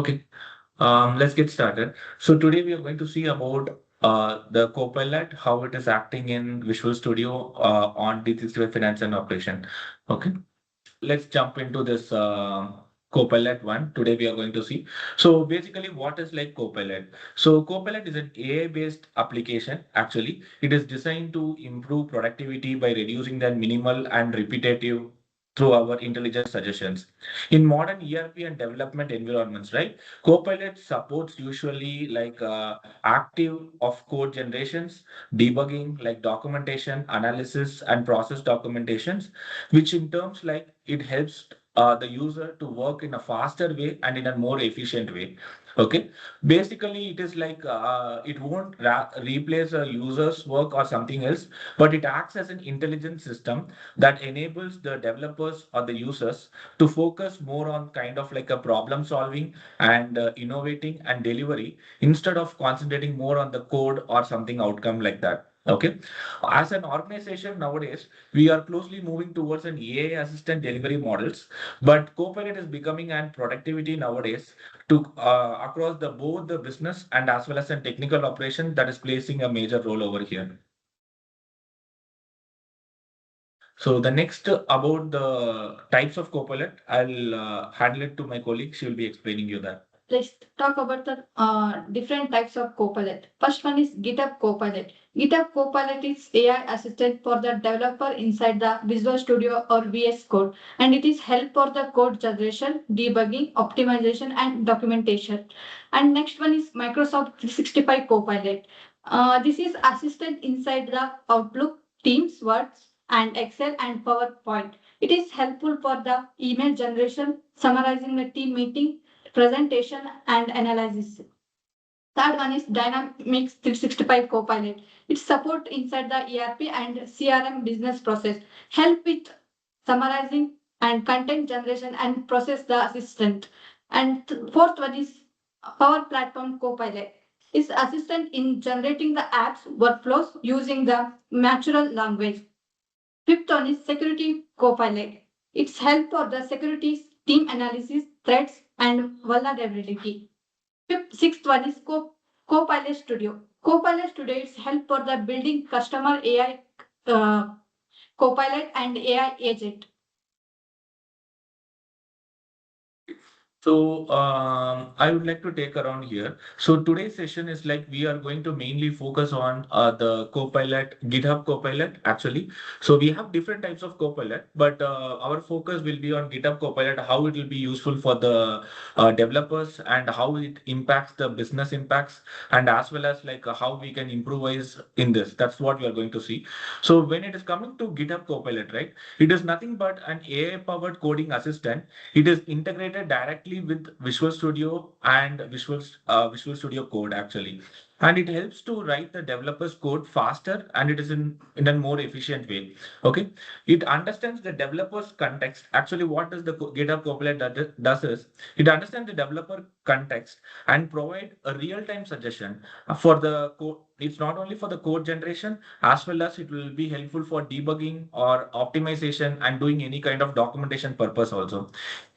Okay, let's get started. So today we are going to see about the Copilot, how it is acting in Visual Studio on D365 Finance and Operation. Okay, let's jump into this Copilot one. Today we are going to see. So basically, what is like Copilot? So Copilot is an AI-based application. Actually, it is designed to improve productivity by reducing the minimal and repetitive through our intelligent suggestions. In modern ERP and development environments, right? Copilot supports usually like active of code generations, debugging, like documentation, analysis, and process documentations, which in terms like it helps the user to work in a faster way and in a more efficient way. Okay, basically it is like it won't replace a user's work or something else, but it acts as an intelligent system that enables the developers or the users to focus more on kind of like a problem solving and innovating and delivery instead of concentrating more on the code or something outcome like that. Okay, as an organization nowadays, we are closely moving towards an AI assistant delivery models, but Copilot is becoming an productivity nowadays to across the both the business and as well as a technical operation that is placing a major role over here. So the next about the types of Copilot, I'll handle it to my colleague. She will be explaining you that. Let's talk about the different types of Copilot. First one is GitHub Copilot. GitHub Copilot is AI assistant for the developer inside the Visual Studio or VS Code, and it is help for the code generation, debugging, optimization, and documentation. And next one is Microsoft 365 Copilot. This is assistant inside the Outlook, Teams, Words, and Excel and PowerPoint. It is helpful for the email generation, summarizing the team meeting, presentation, and analysis. Third one is Dynamics 365 Copilot. It support inside the ERP and CRM business process, help with summarizing and content generation and process the assistant. And fourth one is Power Platform Copilot. It's assistant in generating the apps workflows using the natural language. Fifth one is Security Copilot. It's help for the security team analysis, threats, and vulnerability. Sixth one is Copilot Studio. Copilot Studio is help for the building customer AI Copilot and AI agent. So I would like to take around here. So today's session is like we are going to mainly focus on the Copilot, GitHub Copilot actually. So we have different types of Copilot, but our focus will be on GitHub Copilot, how it will be useful for the developers and how it impacts the business impacts, and as well as like how we can improvise in this. That's what we are going to see. So when it is coming to GitHub Copilot, right, it is nothing but an AI powered coding assistant. It is integrated directly with Visual Studio and Visual Studio Code actually, and it helps to write the developer's code faster and it is in a more efficient way. Okay, it understands the developer's context. Actually, what does the GitHub Copilot does is it understands the developer context and provide a real-time suggestion for the code. It's not only for the code generation as well as it will be helpful for debugging or optimization and doing any kind of documentation purpose also.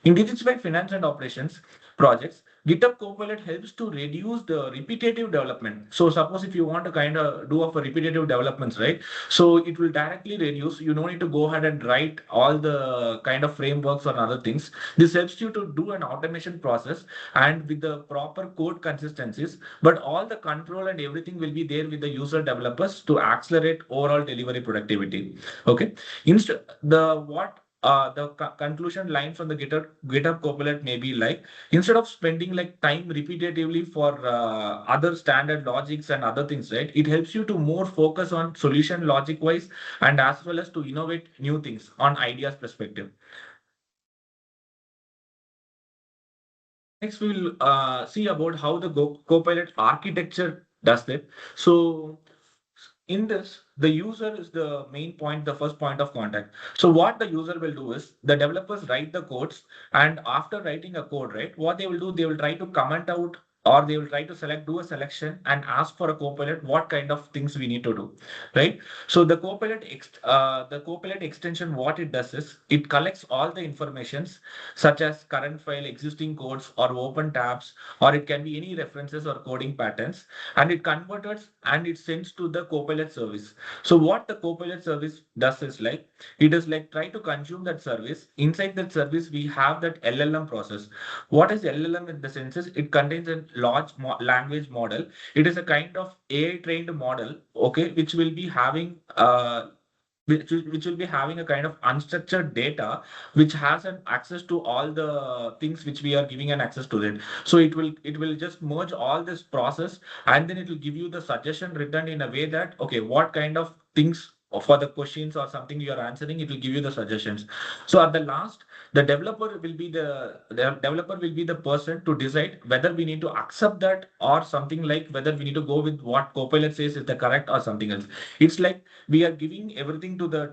In digital finance and operations projects, GitHub Copilot helps to reduce the repetitive development. So suppose if you want to kind of do of a repetitive developments, right? So it will directly reduce. You don't need to go ahead and write all the kind of frameworks or other things. This helps you to do an automation process and with the proper code consistencies, but all the control and everything will be there with the user developers to accelerate overall delivery productivity. Okay. Instead, the what the conclusion line from the GitHub Copilot may be like instead of spending like time repetitively for other standard logics and other things, right? It helps you to more focus on solution logic wise and as well as to innovate new things on ideas perspective. Next, we will see about how the Copilot architecture does it. So in this, the user is the main point, the first point of contact. So what the user will do is the developers write the codes, and after writing a code, right, what they will do, they will try to comment out or they will try to do a selection and ask for a copilot what kind of things we need to do, right? So the copilot extension, what it does is it collects all the informations such as current file, existing codes, or open tabs, or it can be any references or coding patterns, and it converts and it sends to the copilot service. So what the copilot service does is like it is like try to consume that service. Inside that service, we have that LLM process. What is LLM in the sense is it contains a large language model. It is a kind of AI trained model, okay, which will be having which will be having a kind of unstructured data which has an access to all the things which we are giving an access to it. So it will just merge all this process, and then it will give you the suggestion written in a way that okay, what kind of things for the questions or something you are answering, it will give you the suggestions. So at the last, the developer will be the person to decide whether we need to accept that or something, like whether we need to go with what Copilot says is the correct or something else. It's like we are giving everything to the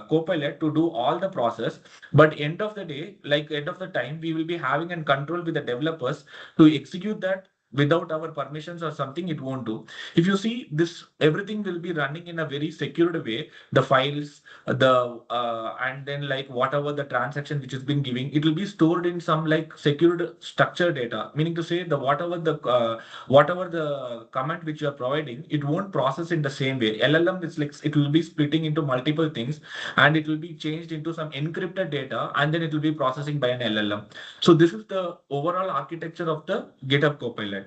Copilot to do all the process, but end of the day, like end of the time, we will be having and control with the developers to execute that. Without our permissions or something, it won't do. If you see this, everything will be running in a very secured way. The files, and then like whatever the transaction which has been giving, it will be stored in some like secured structured data, meaning to say the whatever the comment which you are providing, it won't process in the same way. LLM is like it will be splitting into multiple things, and it will be changed into some encrypted data, and then it will be processing by an LLM. So this is the overall architecture of the GitHub Copilot.